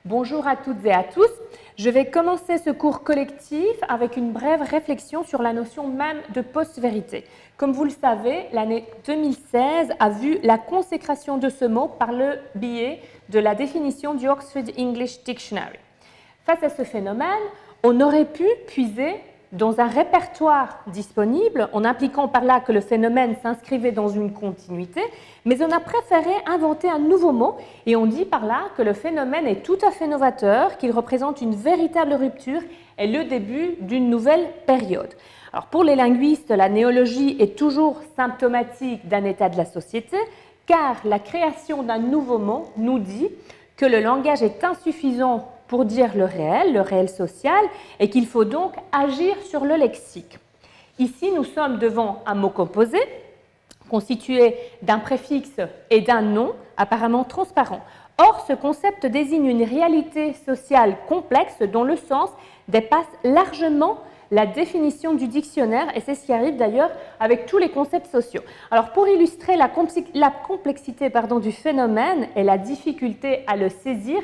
Bonjour à toutes et à tous. Je vais commencer ce cours collectif avec une brève réflexion sur la notion même de post-vérité. Comme vous le savez, l'année 2016 a vu la consécration de ce mot par le biais de la définition du Oxford English Dictionary. Face à ce phénomène, on aurait pu puiser dans un répertoire disponible, en impliquant par là que le phénomène s'inscrivait dans une continuité, mais on a préféré inventer un nouveau mot et on dit par là que le phénomène est tout à fait novateur, qu'il représente une véritable rupture et le début d'une nouvelle période. Alors pour les linguistes, la néologie est toujours symptomatique d'un état de la société, car la création d'un nouveau mot nous dit que le langage est insuffisant pour dire le réel social, et qu'il faut donc agir sur le lexique. Ici, nous sommes devant un mot composé, constitué d'un préfixe et d'un nom apparemment transparent. Or, ce concept désigne une réalité sociale complexe dont le sens dépasse largement la définition du dictionnaire, et c'est ce qui arrive d'ailleurs avec tous les concepts sociaux. Alors, pour illustrer la complexité du phénomène et la difficulté à le saisir,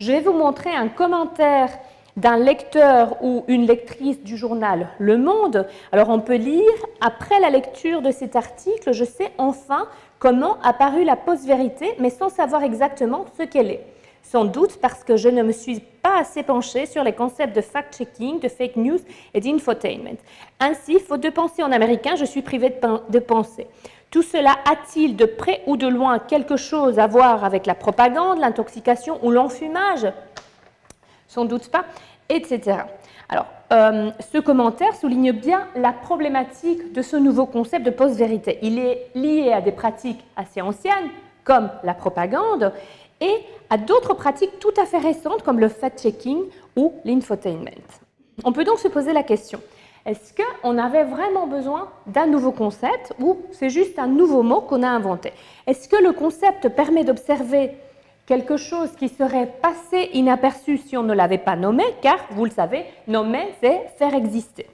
je vais vous montrer un commentaire d'un lecteur ou une lectrice du journal Le Monde. Alors on peut lire « Après la lecture de cet article, je sais enfin comment apparut la post-vérité, mais sans savoir exactement ce qu'elle est. Sans doute parce que je ne me suis pas assez penchée sur les concepts de fact-checking, de fake news et d'infotainment. Ainsi, faute de penser en américain, je suis privée de penser. Tout cela a-t-il de près ou de loin quelque chose à voir avec la propagande, l'intoxication ou l'enfumage? Sans doute pas, etc. Alors, ce commentaire souligne bien la problématique de ce nouveau concept de post-vérité. Il est lié à des pratiques assez anciennes, comme la propagande, et à d'autres pratiques tout à fait récentes, comme le fact-checking ou l'infotainment. On peut donc se poser la question. Est-ce qu'on avait vraiment besoin d'un nouveau concept ou c'est juste un nouveau mot qu'on a inventé? Est-ce que le concept permet d'observer quelque chose qui serait passé inaperçu si on ne l'avait pas nommé? Car, vous le savez, nommer, c'est faire exister.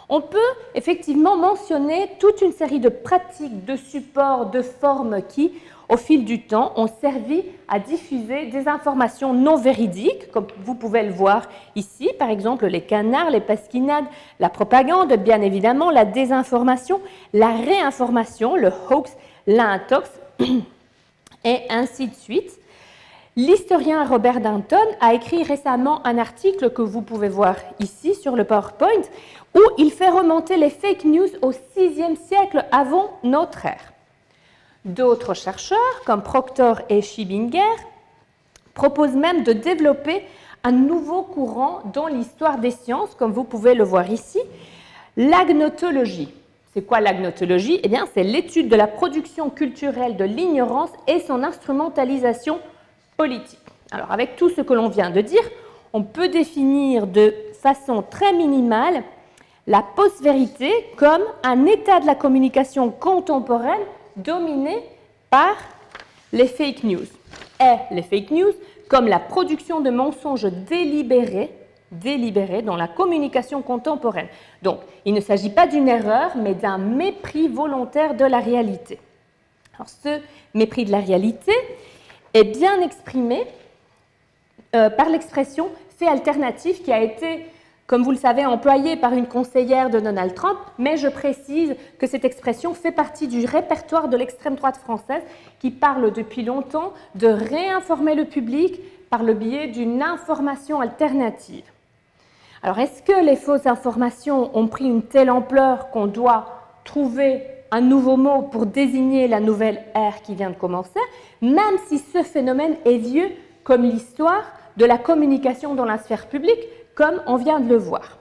On peut effectivement mentionner toute une série de pratiques, de supports, de formes qui, au fil du temps, ont servi à diffuser des informations non véridiques, comme vous pouvez le voir ici, par exemple les canards, les pasquinades, la propagande, bien évidemment, la désinformation, la réinformation, le hoax, l'intox, et ainsi de suite. L'historien Robert Dunton a écrit récemment un article que vous pouvez voir ici sur le PowerPoint, où il fait remonter les fake news au VIe siècle avant notre ère. D'autres chercheurs, comme Proctor et Schibinger, proposent même de développer un nouveau courant dans l'histoire des sciences, comme vous pouvez le voir ici, l'agnotologie. C'est quoi l'agnotologie? Eh bien, c'est l'étude de la production culturelle de l'ignorance et son instrumentalisation politique. Alors, avec tout ce que l'on vient de dire, on peut définir de façon très minimale la post-vérité comme un état de la communication contemporaine dominé par les fake news. Et les fake news comme la production de mensonges délibérés dans la communication contemporaine. Donc, il ne s'agit pas d'une erreur, mais d'un mépris volontaire de la réalité. Alors, ce mépris de la réalité est bien exprimé par l'expression « fait alternatif » qui a été, comme vous le savez, employée par une conseillère de Donald Trump, mais je précise que cette expression fait partie du répertoire de l'extrême droite française qui parle depuis longtemps de réinformer le public par le biais d'une information alternative. Alors, est-ce que les fausses informations ont pris une telle ampleur qu'on doit trouver un nouveau mot pour désigner la nouvelle ère qui vient de commencer, même si ce phénomène est vieux comme l'histoire de la communication dans la sphère publique, comme on vient de le voir?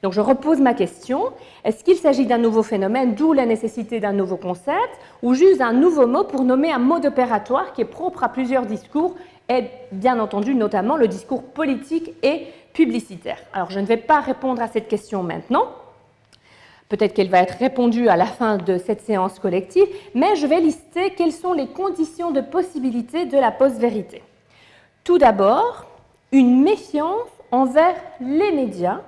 Donc, je repose ma question. Est-ce qu'il s'agit d'un nouveau phénomène, d'où la nécessité d'un nouveau concept, ou juste d'un nouveau mot pour nommer un mode opératoire qui est propre à plusieurs discours et, bien entendu, notamment le discours politique et publicitaire? Alors, je ne vais pas répondre à cette question maintenant. Peut-être qu'elle va être répondue à la fin de cette séance collective, mais je vais lister quelles sont les conditions de possibilité de la post-vérité. Tout d'abord, une méfiance envers les médias,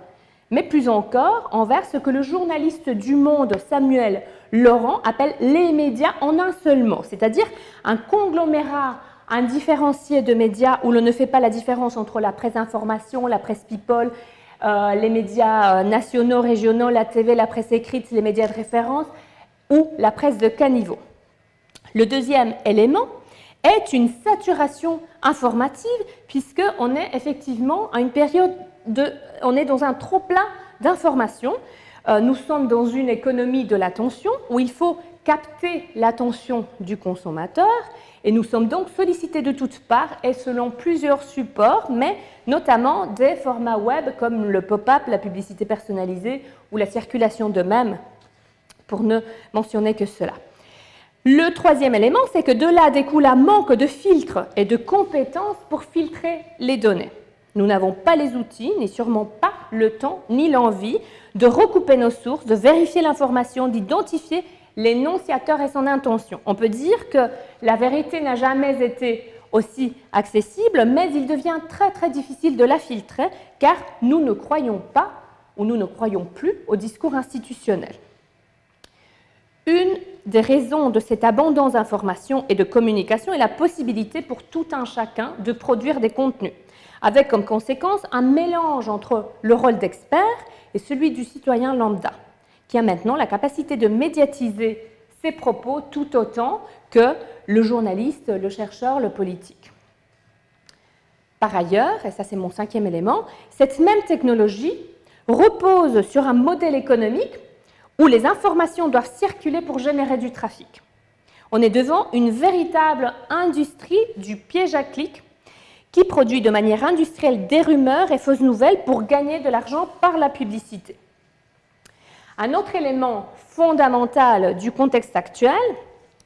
mais plus encore envers ce que le journaliste du Monde Samuel Laurent appelle les médias en un seul mot, c'est-à-dire un conglomérat un différencier de médias où l'on ne fait pas la différence entre la presse information, la presse people, les médias nationaux, régionaux, la TV, la presse écrite, les médias de référence ou la presse de caniveau. Le deuxième élément est une saturation informative puisqu'on est effectivement à une période on est dans un trop-plein d'informations. Nous sommes dans une économie de l'attention où il faut capter l'attention du consommateur et nous sommes donc sollicités de toutes parts et selon plusieurs supports, mais notamment des formats web comme le pop-up, la publicité personnalisée ou la circulation de mèmes, pour ne mentionner que cela. Le troisième élément, c'est que de là découle un manque de filtres et de compétences pour filtrer les données. Nous n'avons pas les outils, ni sûrement pas le temps, ni l'envie de recouper nos sources, de vérifier l'information, d'identifier l'énonciateur et son intention. On peut dire que la vérité n'a jamais été aussi accessible, mais il devient très très difficile de la filtrer car nous ne croyons pas ou nous ne croyons plus au discours institutionnel. Une des raisons de cette abondance d'informations et de communication est la possibilité pour tout un chacun de produire des contenus, avec comme conséquence un mélange entre le rôle d'expert et celui du citoyen lambda, qui a maintenant la capacité de médiatiser ses propos tout autant que le journaliste, le chercheur, le politique. Par ailleurs, et ça c'est mon cinquième élément, cette même technologie repose sur un modèle économique où les informations doivent circuler pour générer du trafic. On est devant une véritable industrie du piège à clic qui produit de manière industrielle des rumeurs et fausses nouvelles pour gagner de l'argent par la publicité. Un autre élément fondamental du contexte actuel,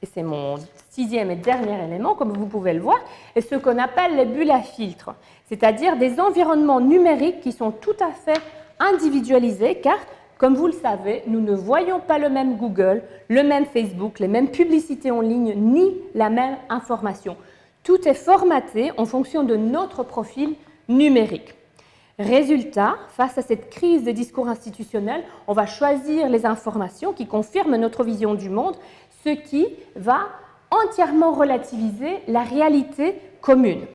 et c'est mon sixième et dernier élément, comme vous pouvez le voir, est ce qu'on appelle les bulles à filtre, c'est-à-dire des environnements numériques qui sont tout à fait individualisés car comme vous le savez, nous ne voyons pas le même Google, le même Facebook, les mêmes publicités en ligne, ni la même information. Tout est formaté en fonction de notre profil numérique. Résultat, face à cette crise de discours institutionnel, on va choisir les informations qui confirment notre vision du monde, ce qui va entièrement relativiser la réalité commune.